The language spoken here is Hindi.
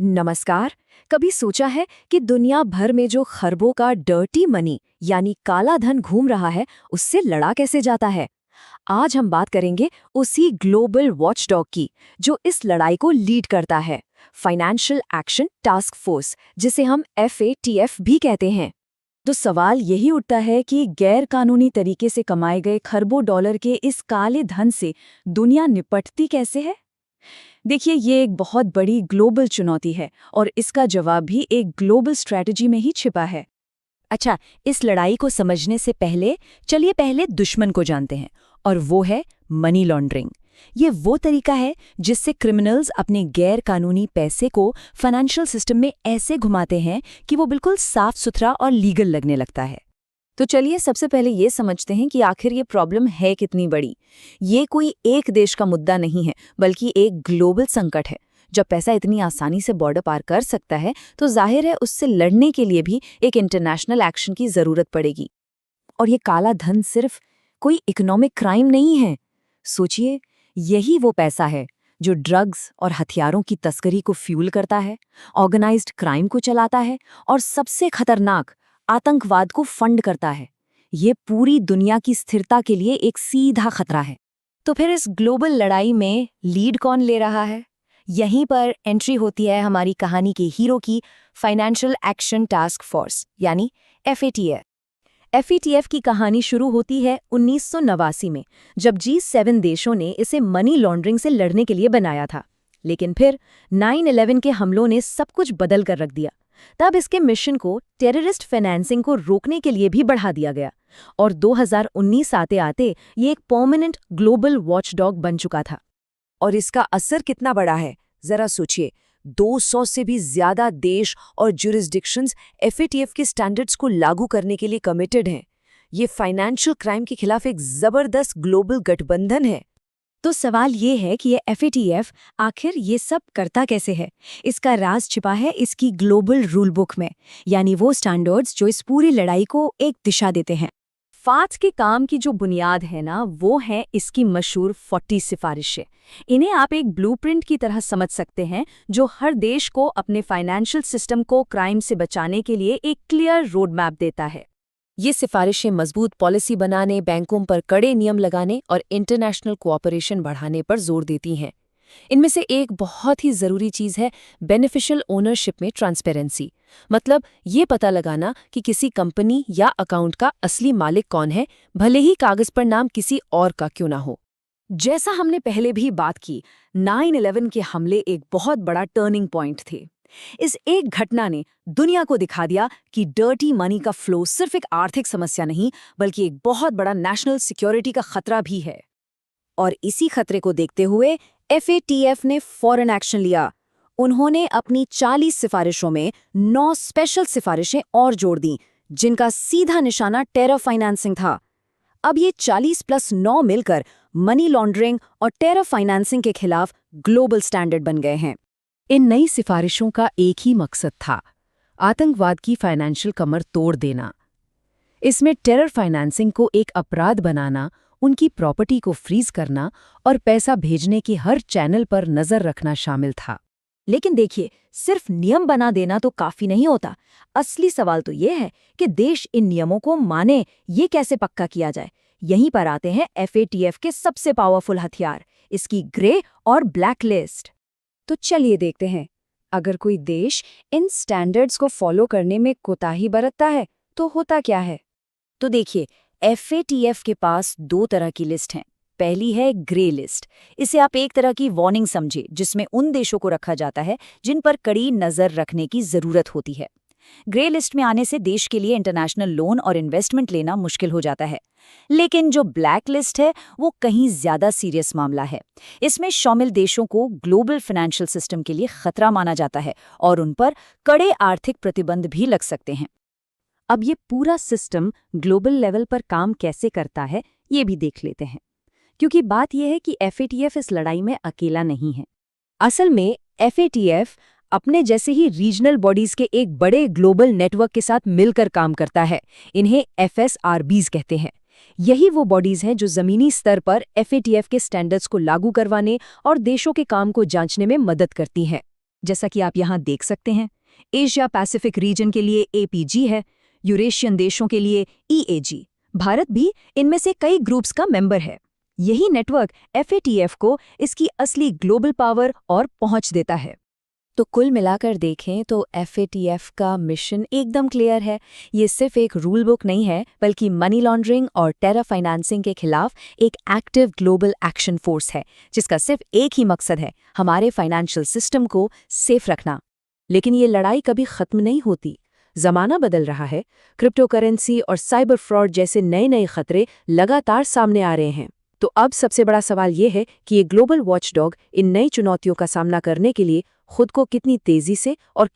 नमस्कार। कभी सोचा है कि दुनिया भर में जो खरबों का डर्टी मनी यानी काला धन घूम रहा है, उससे लड़ा कैसे जाता है? आज हम बात करेंगे उसी ग्लोबल वॉचडॉग की जो इस लड़ाई को लीड करता है, फाइनेंशियल एक्शन टास्क फोर्स, जिसे हम FATF भी कहते हैं। तो सवाल यही उठता है कि गैर कानूनी तरीके से कमाए गए खरबों डॉलर के इस काले धन से दुनिया निपटती कैसे है? देखिए, ये एक बहुत बड़ी ग्लोबल चुनौती है और इसका जवाब भी एक ग्लोबल स्ट्रैटेजी में ही छिपा है। अच्छा, इस लड़ाई को समझने से पहले चलिए पहले दुश्मन को जानते हैं, और वो है मनी लॉन्ड्रिंग। ये वो तरीका है जिससे क्रिमिनल्स अपने गैर कानूनी पैसे को फाइनेंशियल सिस्टम में ऐसे घुमाते हैं कि वो बिल्कुल साफ सुथरा और लीगल लगने लगता है। तो चलिए सबसे पहले ये समझते हैं कि आखिर ये प्रॉब्लम है कितनी बड़ी। ये कोई एक देश का मुद्दा नहीं है, बल्कि एक ग्लोबल संकट है। जब पैसा इतनी आसानी से बॉर्डर पार कर सकता है, तो जाहिर है उससे लड़ने के लिए भी एक इंटरनेशनल एक्शन की जरूरत पड़ेगी। और ये काला धन सिर्फ कोई इकोनॉमिक क्राइम नहीं है। सोचिए, यही वो पैसा है जो ड्रग्स और हथियारों की तस्करी को फ्यूल करता है, ऑर्गेनाइज्ड क्राइम को चलाता है और सबसे खतरनाक आतंकवाद को फंड करता है। ये पूरी दुनिया की स्थिरता के लिए एक सीधा खतरा है। तो फिर इस ग्लोबल लड़ाई में लीड कौन ले रहा है? यहीं पर एंट्री होती है हमारी कहानी के हीरो की, फाइनेंशियल एक्शन टास्क फोर्स यानी FATF। FATF की कहानी शुरू होती है 1989 में, जब G7 देशों ने इसे मनी लॉन्ड्रिंग से लड़ने के लिए बनाया था। लेकिन फिर 9/11 के हमलों ने सब कुछ बदल कर रख दिया। तब इसके मिशन को टेररिस्ट फाइनेंसिंग को रोकने के लिए भी बढ़ा दिया गया, और 2019 आते आते ये एक परमानेंट ग्लोबल वॉचडॉग बन चुका था। और इसका असर कितना बड़ा है, जरा सोचिए। 200 से भी ज्यादा देश और जुरिस्डिक्शंस FATF के स्टैंडर्ड्स को लागू करने के लिए कमिटेड हैं। ये फाइनेंशियल क्राइम के खिलाफ एक जबरदस्त ग्लोबल गठबंधन है। तो सवाल ये है कि ये FATF आखिर ये सब करता कैसे है? इसका राज छिपा है इसकी ग्लोबल रूल बुक में, यानी वो स्टैंडर्ड्स जो इस पूरी लड़ाई को एक दिशा देते हैं। फाट के काम की जो बुनियाद है ना, वो है इसकी मशहूर 40 सिफारिशें। इन्हें आप एक ब्लूप्रिंट की तरह समझ सकते हैं, जो हर देश को अपने फाइनेंशियल सिस्टम को क्राइम से बचाने के लिए एक क्लियर रोड मैप देता है। ये सिफारिशें मजबूत पॉलिसी बनाने, बैंकों पर कड़े नियम लगाने और इंटरनेशनल कोऑपरेशन बढ़ाने पर जोर देती हैं। इनमें से एक बहुत ही ज़रूरी चीज़ है बेनिफिशियल ओनरशिप में ट्रांसपेरेंसी। मतलब ये पता लगाना कि किसी कंपनी या अकाउंट का असली मालिक कौन है, भले ही कागज़ पर नाम किसी और का क्यों ना हो। जैसा हमने पहले भी बात की, 9/11 के हमले एक बहुत बड़ा टर्निंग पॉइंट थे। इस एक घटना ने दुनिया को दिखा दिया कि डर्टी मनी का फ्लो सिर्फ एक आर्थिक समस्या नहीं, बल्कि एक बहुत बड़ा नेशनल सिक्योरिटी का खतरा भी है। और इसी खतरे को देखते हुए FATF ने फौरन एक्शन लिया। उन्होंने अपनी 40 सिफारिशों में 9 स्पेशल सिफारिशें और जोड़ दी, जिनका सीधा निशाना टेरर फाइनेंसिंग था। अब ये 40+9 मिलकर मनी लॉन्ड्रिंग और टेरर फाइनेंसिंग के खिलाफ ग्लोबल स्टैंडर्ड बन गए हैं। इन नई सिफारिशों का एक ही मकसद था, आतंकवाद की फाइनेंशियल कमर तोड़ देना। इसमें टेरर फाइनेंसिंग को एक अपराध बनाना, उनकी प्रॉपर्टी को फ्रीज करना और पैसा भेजने की हर चैनल पर नजर रखना शामिल था। लेकिन देखिए, सिर्फ नियम बना देना तो काफी नहीं होता। असली सवाल तो ये है कि देश इन नियमों को माने, ये कैसे पक्का किया जाए। यहीं पर आते हैं FATF के सबसे पावरफुल हथियार, इसकी ग्रे और ब्लैक लिस्ट। तो चलिए देखते हैं, अगर कोई देश इन स्टैंडर्ड्स को फॉलो करने में कोताही बरतता है तो होता क्या है। तो देखिए, FATF के पास 2 तरह की लिस्ट हैं। पहली है ग्रे लिस्ट। इसे आप एक तरह की वार्निंग समझे, जिसमें उन देशों को रखा जाता है जिन पर कड़ी नजर रखने की जरूरत होती है। ग्रे लिस्ट में आने से देश के लिए इंटरनेशनल लोन और इन्वेस्टमेंट लेना मुश्किल हो जाता है। लेकिन जो ब्लैक लिस्ट है, वो कहीं ज्यादा सीरियस मामला है। इसमें शामिल देशों को ग्लोबल फाइनेंशियल सिस्टम के लिए खतरा माना जाता है और उन पर कड़े आर्थिक प्रतिबंध भी लग सकते हैं। अब ये पूरा सिस्टम ग्लोबल लेवल पर काम कैसे करता है, ये भी देख लेते हैं। क्योंकि बात यह है कि FATF इस लड़ाई में अकेला नहीं है। असल में FATF अपने जैसे ही रीजनल बॉडीज के एक बड़े ग्लोबल नेटवर्क के साथ मिलकर काम करता है। इन्हें FSRBs कहते हैं। यही वो बॉडीज हैं जो जमीनी स्तर पर FATF के स्टैंडर्ड्स को लागू करवाने और देशों के काम को जांचने में मदद करती हैं। जैसा कि आप यहाँ देख सकते हैं। एशिया पैसिफिक रीजन के लिए APG है, यूरेशियन देशों के लिए EAG। भारत भी इनमें से कई ग्रुप्स का मेंबर है। यही नेटवर्क FATF को इसकी असली ग्लोबल पावर और पहुंच देता है। तो कुल मिलाकर देखें तो FATF का मिशन एकदम क्लियर है। ये सिर्फ एक रूल बुक नहीं है, बल्कि मनी लॉन्ड्रिंग और टेरर फाइनेंसिंग के खिलाफ एक एक्टिव ग्लोबल एक्शन फोर्स है, जिसका सिर्फ एक ही मकसद है, हमारे फाइनेंशियल सिस्टम को सेफ रखना। लेकिन ये लड़ाई कभी खत्म नहीं होती। जमाना बदल रहा है, क्रिप्टो करेंसी और साइबर फ्रॉड जैसे नए नए खतरे लगातार सामने आ रहे हैं। तो अब सबसे बड़ा सवाल ये है कि ये ग्लोबल वॉचडॉग इन नई चुनौतियों का सामना करने के लिए खुद को कितनी तेजी से और